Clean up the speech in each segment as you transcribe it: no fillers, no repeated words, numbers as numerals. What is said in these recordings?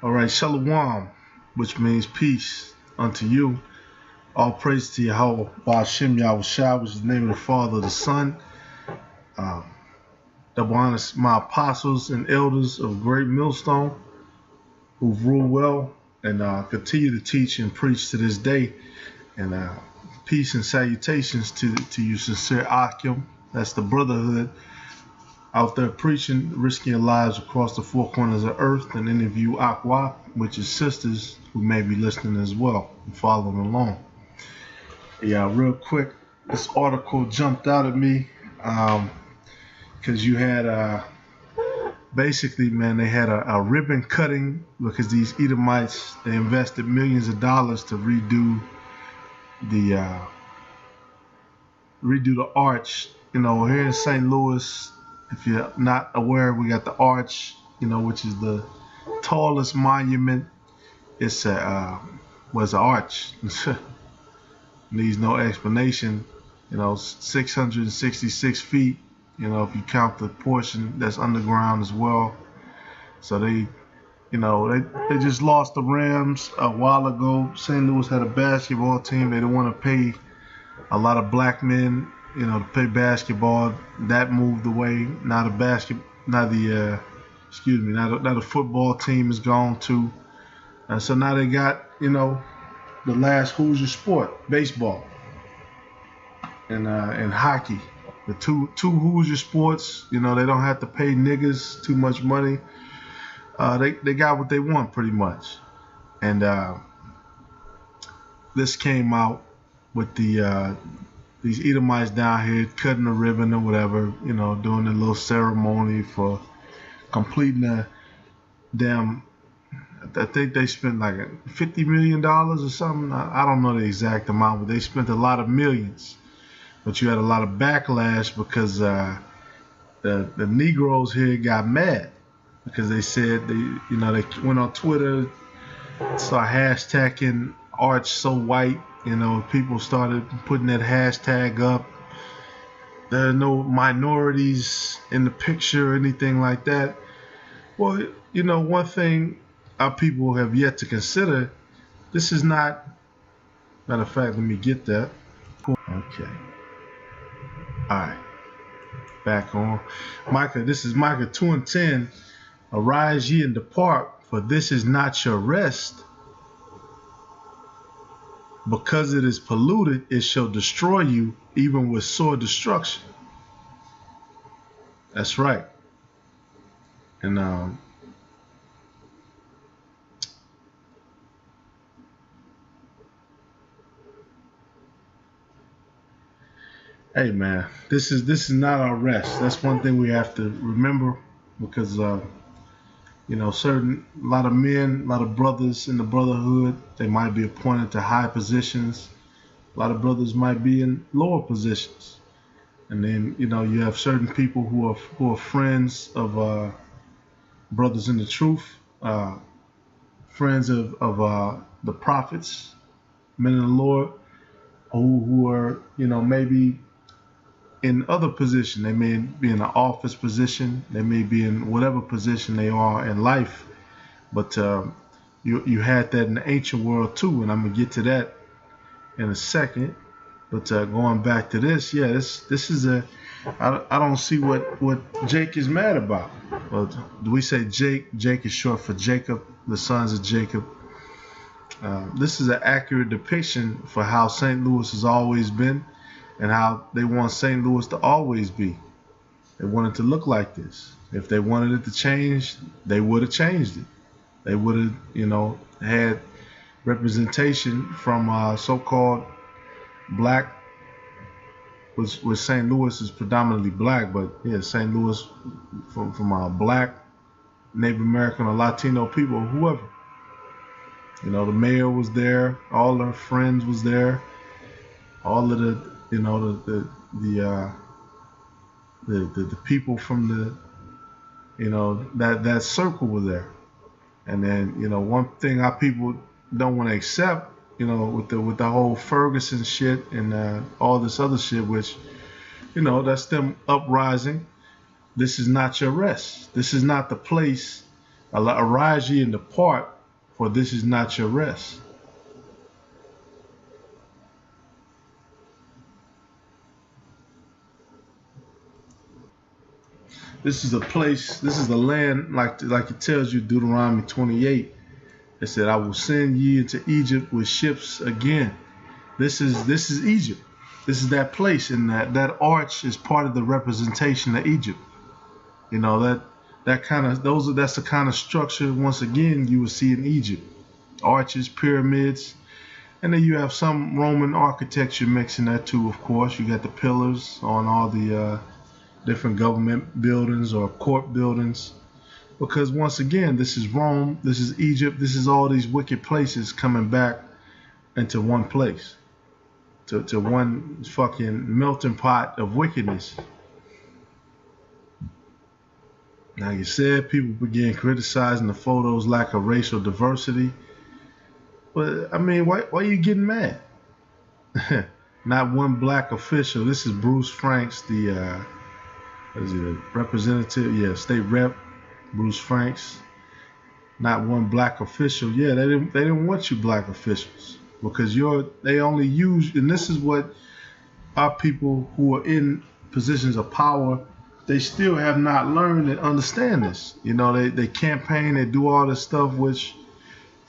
All right, Shalom, which means peace unto you. All praise to Yahweh, Ba'ashem Yahushua, which is the name of the Father, the Son. Double honors my apostles and elders of Great Millstone who've ruled well and continue to teach and preach to this day. And peace and salutations to you, sincere Akim. That's the brotherhood out there preaching, risking your lives across the four corners of earth, and any of you Aqua, which is sisters who may be listening as well and following along. Yeah, real quick, this article jumped out at me because you had basically, man, they had a ribbon cutting because these Edomites, they invested millions of dollars to redo the arch. You know, here in St. Louis, if you're not aware, we got the arch, you know, which is the tallest monument. It's an arch. Needs no explanation. You know, 666 feet. You know, if you count the portion that's underground as well. So they just lost the Rams a while ago. St. Louis had a basketball team. They didn't want to pay a lot of black men, you know, to play basketball. That moved away. Now the football team is gone too. And so now they got, you know, the last Hoosier sport, baseball and hockey. The two Hoosier sports, you know, they don't have to pay niggas too much money. They got what they want pretty much. And this came out with these Edomites down here cutting the ribbon or whatever, you know, doing a little ceremony for completing a damn, I think they spent like $50 million or something. I don't know the exact amount, but they spent a lot of millions. But you had a lot of backlash because the Negroes here got mad because they said they went on Twitter, started hashtagging Arch So White. You know, people started putting that hashtag up. There are no minorities in the picture or anything like that. Well, you know, one thing our people have yet to consider, this is not, matter of fact, let me get that. Okay. All right. Back on. Micah, this is Micah 2:10. Arise ye and depart, for this is not your rest. Because it is polluted, it shall destroy you, even with sore destruction. That's right. And hey man, this is not our rest. That's one thing we have to remember, because you know, a lot of men, a lot of brothers in the brotherhood, they might be appointed to high positions. A lot of brothers might be in lower positions. And then, you know, you have certain people who are friends of brothers in the truth, friends of the prophets, men of the Lord, who are, you know, maybe in other position. They may be in an office position. They may be in whatever position they are in life. But you had that in the ancient world too, and I'm gonna get to that in a second. But going back to this, yeah, this is I don't see what Jake is mad about. Well, do we say Jake? Jake is short for Jacob, the sons of Jacob. This is an accurate depiction for how St. Louis has always been, and how they want St. Louis to always be. They want it to look like this. If they wanted it to change, they would have changed it. They would have, you know, had representation from so-called black, which St. Louis is predominantly black, but yeah, St. Louis from black, Native American or Latino people, whoever. You know, the mayor was there, all their friends was there, all of the, you know, the people from the, you know, that circle were there. And then, you know, one thing our people don't want to accept, you know, with the whole Ferguson shit and all this other shit, which, you know, that's them uprising. This is not your rest. This is not the place. Arise ye and depart for this is not your rest. This is a place, this is the land, like it tells you, Deuteronomy 28. It said, I will send ye into Egypt with ships again. This is Egypt. This is that place, and that arch is part of the representation of Egypt. You know, that's the kind of structure, once again, you would see in Egypt. Arches, pyramids, and then you have some Roman architecture mixing that too, of course. You got the pillars on all the different government buildings or court buildings. Because once again, this is Rome, this is Egypt, this is all these wicked places coming back into one place. To one fucking melting pot of wickedness. Now you said people began criticizing the photos' lack of racial diversity. But I mean, why are you getting mad? Not one black official. This is Bruce Franks, the representative? Yeah, state rep, Bruce Franks. Not one black official. Yeah, they didn't want you black officials. Because they only use, and this is what our people who are in positions of power, they still have not learned and understand this. You know, they campaign, they do all this stuff, which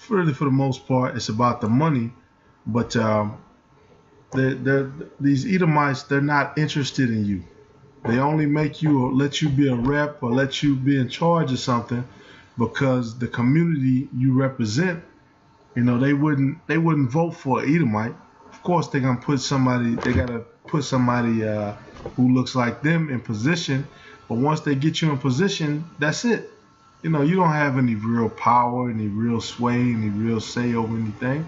really for the most part, it's about the money. But these Edomites, they're not interested in you. They only make you or let you be a rep or let you be in charge of something because the community you represent, you know, they wouldn't vote for an Edomite. Of course, they gotta put somebody who looks like them in position. But once they get you in position, that's it. You know, you don't have any real power, any real sway, any real say over anything.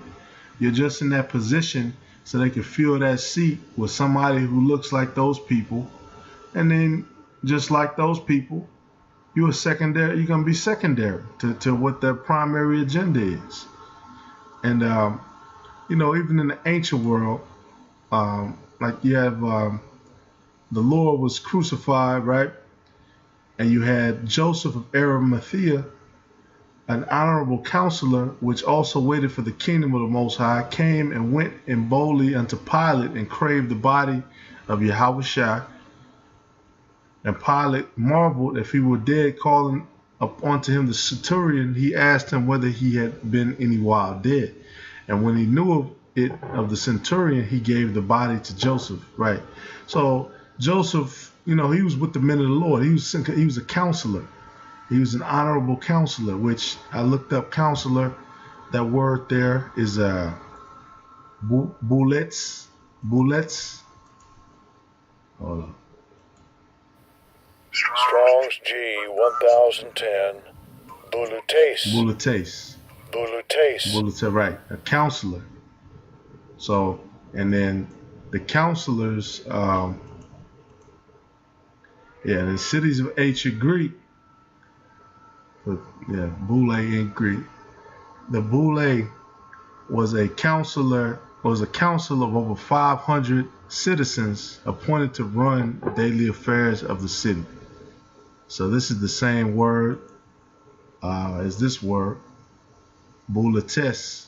You're just in that position so they can fill that seat with somebody who looks like those people. And then just like those people, you're gonna be secondary to what their primary agenda is. And, you know, even in the ancient world, like you have the Lord was crucified, right? And you had Joseph of Arimathea, an honorable counselor, which also waited for the kingdom of the Most High, came and went in boldly unto Pilate and craved the body of Yahushua. And Pilate marveled if he were dead, calling up unto him the centurion. He asked him whether he had been any while dead. And when he knew of the centurion, he gave the body to Joseph. Right. So Joseph, you know, he was with the men of the Lord. He was a counselor. He was an honorable counselor, which I looked up counselor. That word there is bullets. Hold on. Strong's G 1010. Bulutes. Right. A counselor. So, and then the counselors, the cities of ancient Greek, Boule in Greek. The Boule was a council of over 500 citizens appointed to run daily affairs of the city. So this is the same word as this word, Boulates,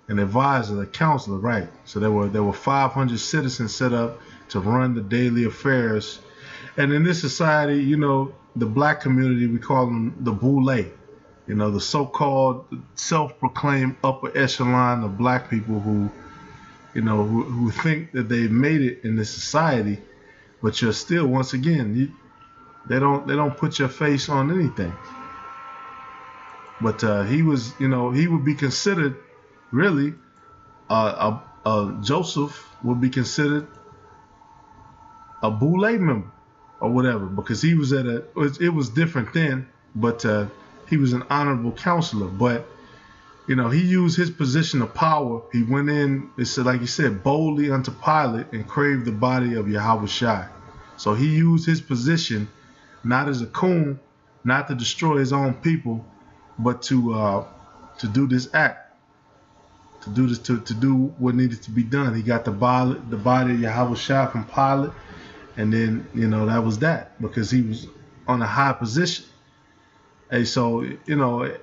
an advisor, a counselor, right? So there were 500 citizens set up to run the daily affairs. And in this society, you know, the black community, we call them the Boule, you know, the so-called self-proclaimed upper echelon of black people who, you know, who think that they've made it in this society, but you're still, once again, they don't put your face on anything. But he would be considered, really, Joseph would be considered a Boule member or whatever, because he was it was different then, but he was an honorable counselor. But, you know, he used his position of power. He went in, it said, like he said, boldly unto Pilate and craved the body of Yahushua. So he used his position not as a coon, not to destroy his own people, but to do this act, to do what needed to be done. He got the body of Yahushua from Pilate, and then, you know, that was that, because he was on a high position. Hey, so, you know,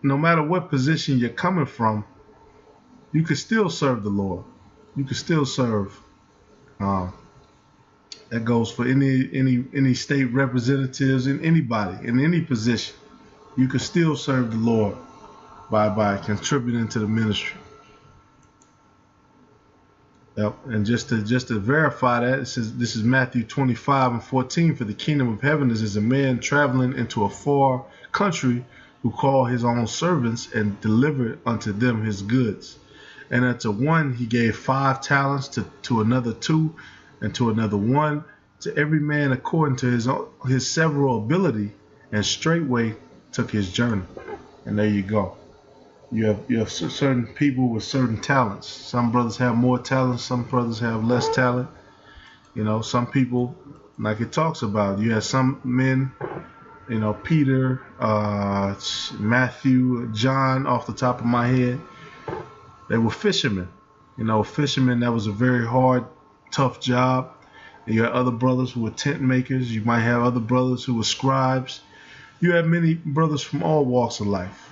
no matter what position you're coming from, you can still serve the Lord. You can still serve. Um, that goes for any state representatives and anybody in any position. You can still serve the Lord by contributing to the ministry. Yep. And just to verify that, it says this is Matthew 25:14. For the kingdom of heaven is as a man traveling into a far country, who called his own servants and delivered unto them his goods. And unto one he gave 5 talents, to another 2, and to another 1, to every man according to his several ability, and straightway took his journey. And there you go. You have certain people with certain talents. Some brothers have more talent. Some brothers have less talent. You know, some people, like it talks about, you have some men, you know, Peter, Matthew, John, off the top of my head, they were fishermen. You know, fishermen, that was a very hard, tough job. And you have other brothers who were tent makers. You might have other brothers who were scribes. You have many brothers from all walks of life.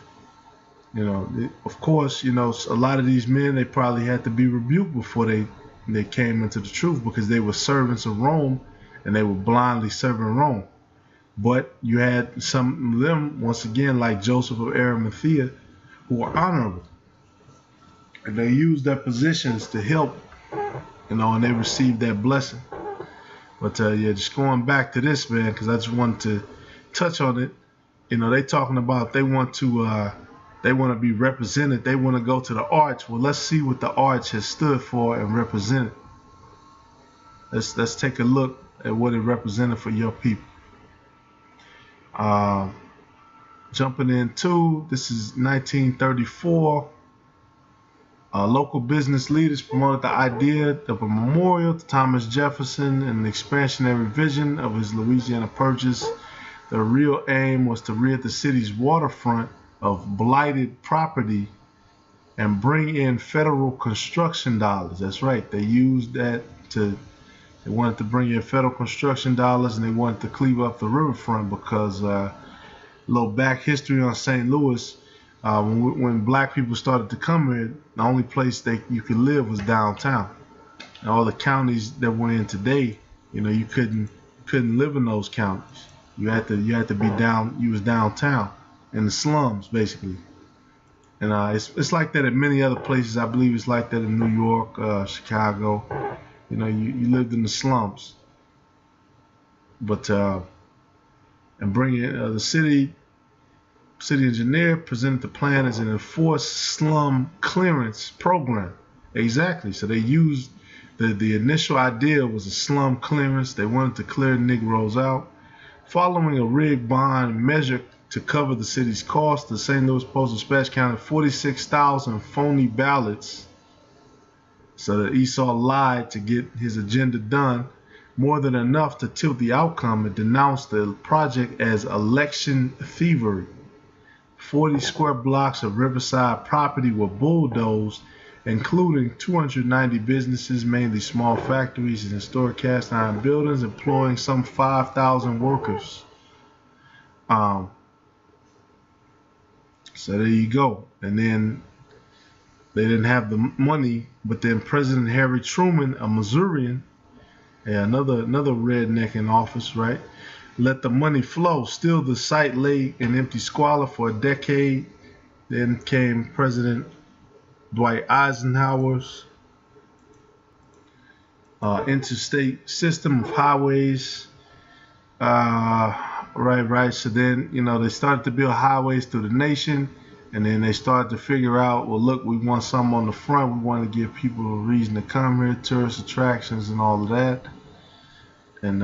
You know, of course, you know, a lot of these men, they probably had to be rebuked before they came into the truth, because they were servants of Rome and they were blindly serving Rome. But you had some of them, once again, like Joseph of Arimathea, who were honorable. And they used their positions to help, you know, and they received that blessing. But yeah, just going back to this, man, because I just wanted to touch on it. You know, they talking about they want to be represented. They want to go to the arch. Well, let's see what the arch has stood for and represented. Let's take a look at what it represented for your people. Jumping into, this is 1934. Local business leaders promoted the idea of a memorial to Thomas Jefferson and an expansionary vision of his Louisiana Purchase. The real aim was to rid the city's waterfront of blighted property and bring in federal construction dollars. That's right. They used that they wanted to bring in federal construction dollars, and they wanted to cleave up the riverfront because a little back history on St. Louis. When black people started to come here, the only place you could live was downtown. And all the counties that we're in today, you know, you couldn't live in those counties. You had to be down. You was downtown in the slums, basically. And it's like that at many other places. I believe it's like that in New York, Chicago. You know, you lived in the slums. But and bringing the city engineer presented the plan as an enforced slum clearance program. Exactly. So they used the initial idea was a slum clearance. They wanted to clear Negroes out. Following a rigged bond measure to cover the city's costs, the St. Louis Post-Dispatch counted 46,000 phony ballots. So that Esau lied to get his agenda done, more than enough to tilt the outcome, and denounced the project as election thievery. 40 square blocks of riverside property were bulldozed, including 290 businesses, mainly small factories and historic cast iron buildings, employing some 5,000 workers. So there you go. And then they didn't have the money, but then President Harry Truman, a Missourian, another redneck in office, right, let the money flow. Still, the site lay in empty squalor for a decade. Then came President Dwight Eisenhower's interstate system of highways. Right. So then, you know, they started to build highways through the nation, and then they started to figure out, well, look, we want something on the front. We want to give people a reason to come here, tourist attractions and all of that. And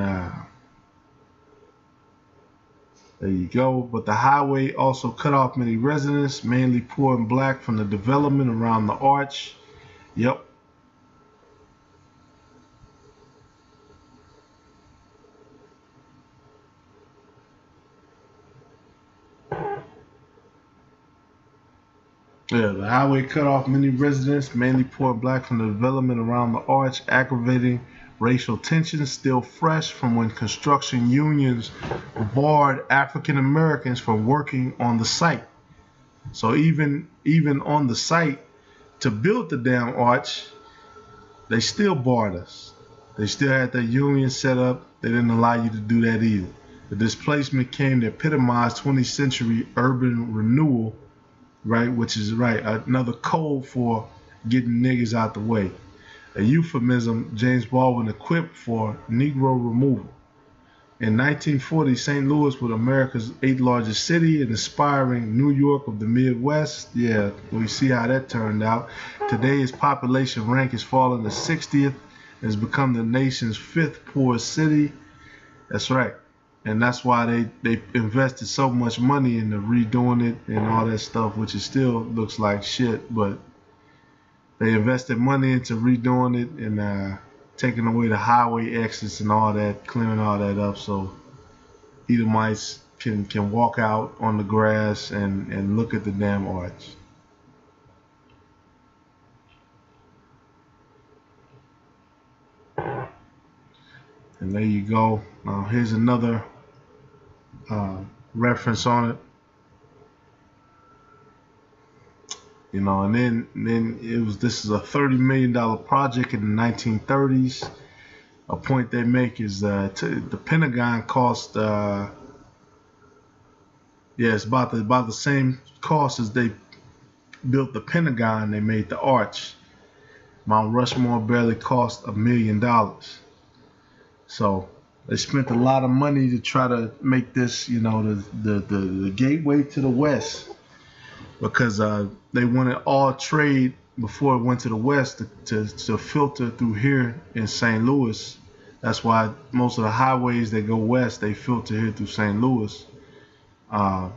there you go. But the highway also cut off many residents, mainly poor and black, from the development around the arch. Yep. Yeah, the highway cut off many residents, mainly poor and black, from the development around the arch, aggravating racial tensions still fresh from when construction unions barred African Americans from working on the site. So even on the site to build the damn arch, they still barred us. They still had their union set up. They didn't allow you to do that either. The displacement came to epitomize 20th century urban renewal, right? Which is right, another code for getting niggas out the way. A euphemism James Baldwin equipped for Negro removal. In 1940, St. Louis was America's 8th largest city and aspiring New York of the Midwest. Yeah, we see how that turned out. Today, its population rank has fallen to 60th and has become the nation's 5th poorest city. That's right. And that's why they invested so much money into redoing it and all that stuff, which it still looks like shit, but they invested money into redoing it and taking away the highway exits and all that, clearing all that up, so Edomites can walk out on the grass and look at the damn arch. And there you go. Now here's another reference on it. You know, and then this is a $30 million project in the 1930s. A point they make is the Pentagon cost it's about the same cost as they built the Pentagon. They made the arch. Mount Rushmore barely cost $1 million. So they spent a lot of money to try to make this, you know, the gateway to the West, because they wanted all trade before it went to the West to filter through here in St. Louis. That's why most of the highways that go west, they filter here through St. Louis. And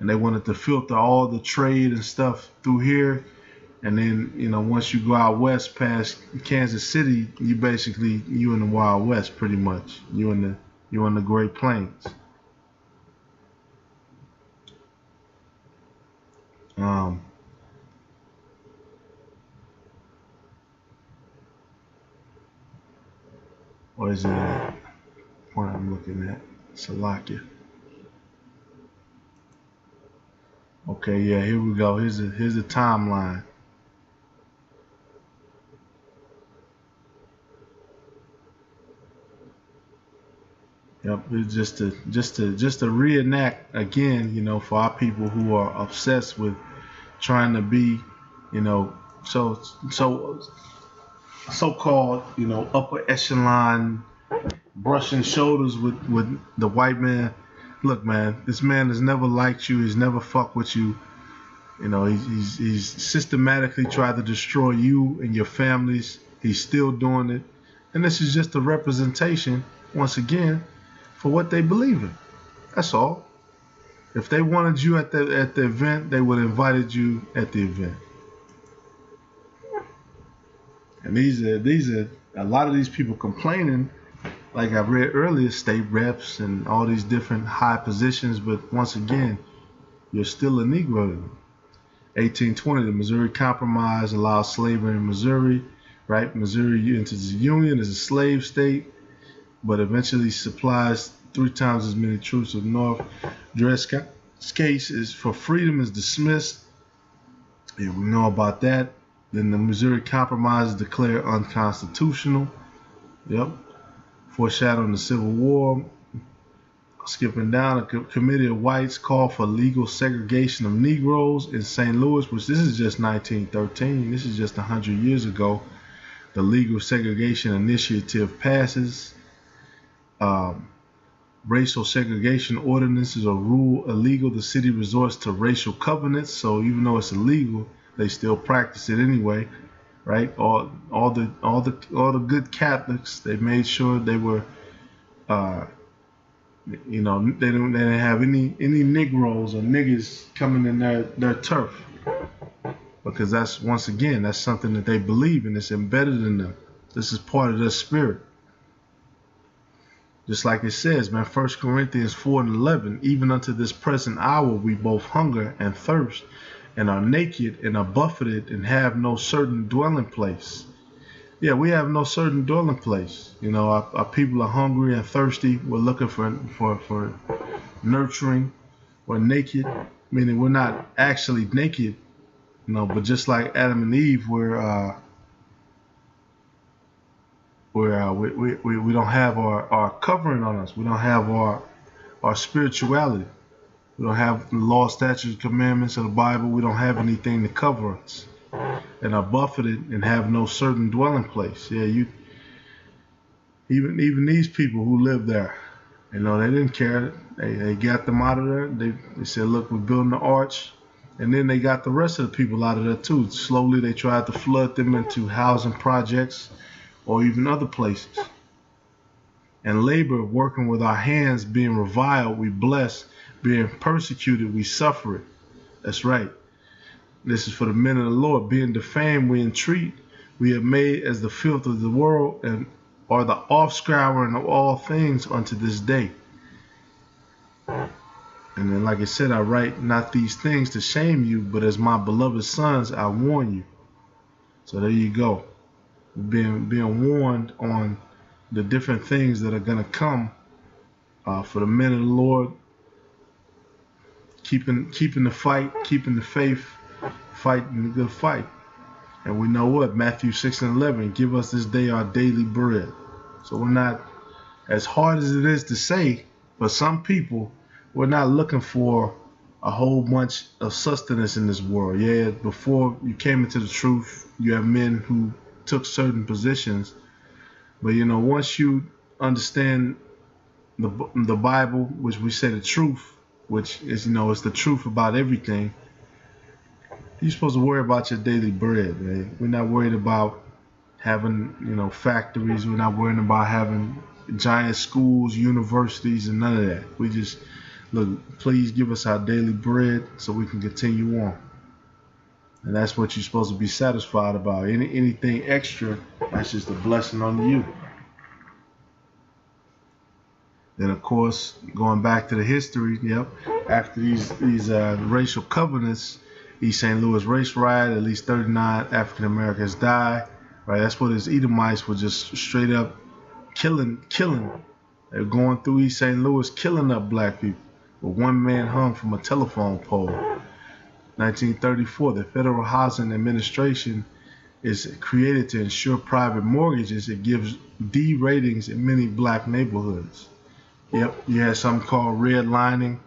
they wanted to filter all the trade and stuff through here. And then, you know, once you go out west past Kansas City, you in the Wild West pretty much. You in the Great Plains. What is it? What I'm looking at? Salakia. Okay, yeah, here we go. Here's a timeline. Yep, it's just to reenact again, you know, for our people who are obsessed with trying to be, you know, so-called, you know, upper echelon, brushing shoulders with the white man. Look, man, this man has never liked you. He's never fucked with you. You know, he's systematically tried to destroy you and your families. He's still doing it. And this is just a representation, once again, for what they believe in. That's all. If they wanted you at the event, they would have invited you at the event. And these are a lot of these people complaining, like I read earlier, state reps and all these different high positions, but once again, you're still a Negro. 1820, the Missouri Compromise allowed slavery in Missouri, right? Missouri enters the Union as a slave state, but eventually supplies 3 times as many troops to the North. Dredge's case is for freedom is dismissed. Yeah, we know about that. Then the Missouri Compromise is declared unconstitutional. Yep. Foreshadowing the Civil War. Skipping down, a committee of whites called for legal segregation of Negroes in St. Louis, which this is just 1913. This is just 100 years ago. The legal segregation initiative passes. Racial segregation ordinances are ruled illegal. The city resorts to racial covenants. So even though it's illegal, they still practice it anyway, right? All the good Catholics, they made sure they were, you know, they didn't have any Negroes or niggas coming in their turf, because that's, once again, that's something that they believe in. It's embedded in them. This is part of their spirit. Just like it says, man, 1 Corinthians 4:11, even unto this present hour we both hunger and thirst, and are naked and are buffeted and have no certain dwelling place. Yeah, we have no certain dwelling place. You know, our people are hungry and thirsty. We're looking for nurturing. We're naked. meaning we're not actually naked, but just like Adam and Eve, we don't have our covering on us. We don't have our spirituality. We don't have the law, statutes, commandments of the Bible. We don't have anything to cover us, and are buffeted and have no certain dwelling place. Yeah, even these people who live there, they didn't care. They got them out of there. They said, look, we're building the arch. And then they got the rest of the people out of there too. Slowly they tried to flood them into housing projects or even other places. And labor, working with our hands, being reviled, we bless. Being persecuted, we suffer it. That's right. This is for the men of the Lord. Being defamed, we entreat. We are made as the filth of the world and are the offscouring of all things unto this day. And then, like I said, I write not these things to shame you, but as my beloved sons, I warn you. So there you go. Being warned on the different things that are going to come for the men of the Lord, keeping the fight, keeping the faith, fighting the good fight. And we know what? Matthew 6:11, give us this day our daily bread. So we're not, as hard as it is to say, for some people, we're not looking for a whole bunch of sustenance in this world. Yeah, before you came into the truth, you have men who took certain positions. But, once you understand the Bible, which we say the truth, which is, it's the truth about everything, you're supposed to worry about your daily bread, man. We're not worried about having, factories. We're not worried about having giant schools, universities, and none of that. We just, look, please give us our daily bread so we can continue on. And that's what you're supposed to be satisfied about. Anything extra, that's just a blessing on you. Then, of course, going back to the history, after these racial covenants, East St. Louis race riot, at least 39 African Americans died. Right, that's what his Edomites were just straight up killing. They're going through East St. Louis, killing up black people. But one man hung from a telephone pole. 1934, the Federal Housing Administration is created to ensure private mortgages. It gives D ratings in many black neighborhoods. Yep, you had something called redlining.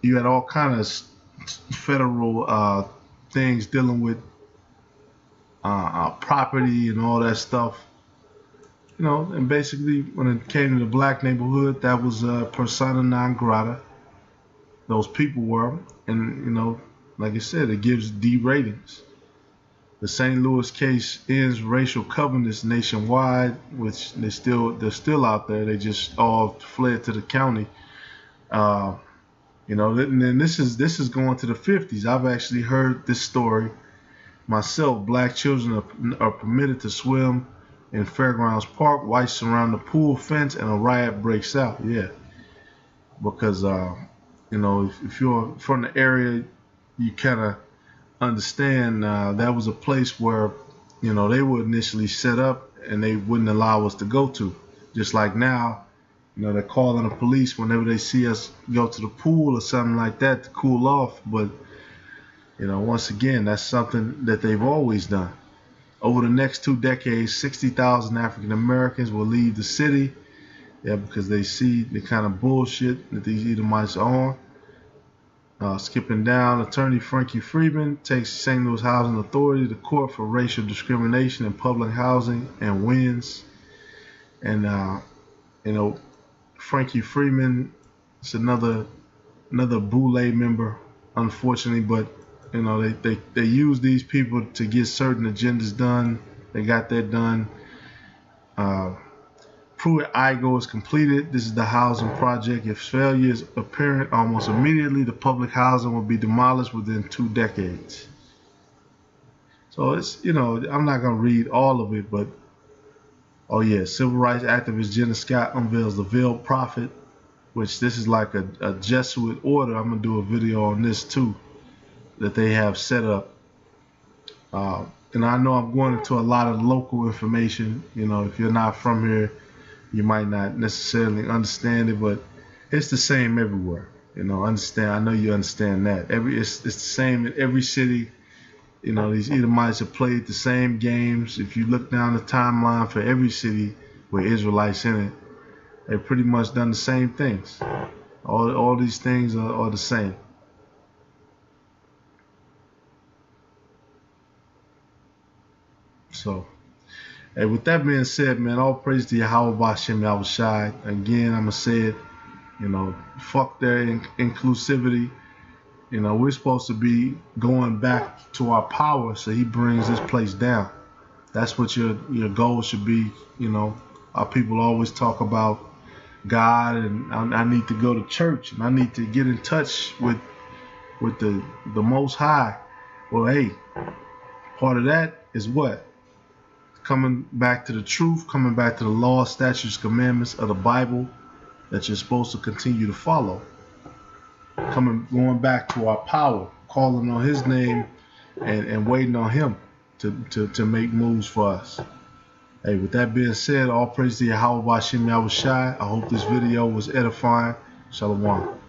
You had all kinds of federal things dealing with property and all that stuff. And basically when it came to the black neighborhood, that was persona non grata. Those people were, and like I said, it gives D ratings. The St. Louis case ends racial covenants nationwide, which they're still out there. They just all fled to the county. And then this is going to the 50s. I've actually heard this story myself. Black children are permitted to swim in Fairgrounds Park. Whites surround the pool fence, and a riot breaks out. Yeah, because if you're from the area, you kind of understand that was a place where they were initially set up and they wouldn't allow us to go to. Just like now, they're calling the police whenever they see us go to the pool or something like that to cool off. But once again, that's something that they've always done. Over the next 2 decades, 60,000 African Americans will leave the city, because they see the kind of bullshit that these Edomites are on. Skipping down, attorney Frankie Freeman takes St. Louis Housing Authority to court for racial discrimination in public housing and wins. And Frankie Freeman is another Boule member, unfortunately, but they use these people to get certain agendas done. They got that done. Pruitt IGO is completed. This is the housing project. If failure is apparent almost immediately, the public housing will be demolished within 2 decades. So it's, I'm not going to read all of it, but civil rights activist Jenna Scott unveils the Veiled Prophet, which this is like a Jesuit order. I'm going to do a video on this too, that they have set up. And I know I'm going into a lot of local information. If you're not from here, you might not necessarily understand it, but it's the same everywhere. Understand. I know you understand that. It's the same in every city. These Edomites have played the same games. If you look down the timeline for every city with Israelites in it, they've pretty much done the same things. All these things are the same. So, hey, with that being said, man, all praise to Yahweh Bashem Yahushai. Again, I'ma say it. Fuck their inclusivity. We're supposed to be going back to our power, so he brings this place down. That's what your goal should be. Our people always talk about God, and I need to go to church, and I need to get in touch with the Most High. Well, hey, part of that is what? Coming back to the truth, coming back to the law, statutes, commandments of the Bible that you're supposed to continue to follow. Going back to our power, calling on his name and waiting on him to make moves for us. Hey, with that being said, all praise to Yahweh Bashem Yahushai. I hope this video was edifying. Shalom.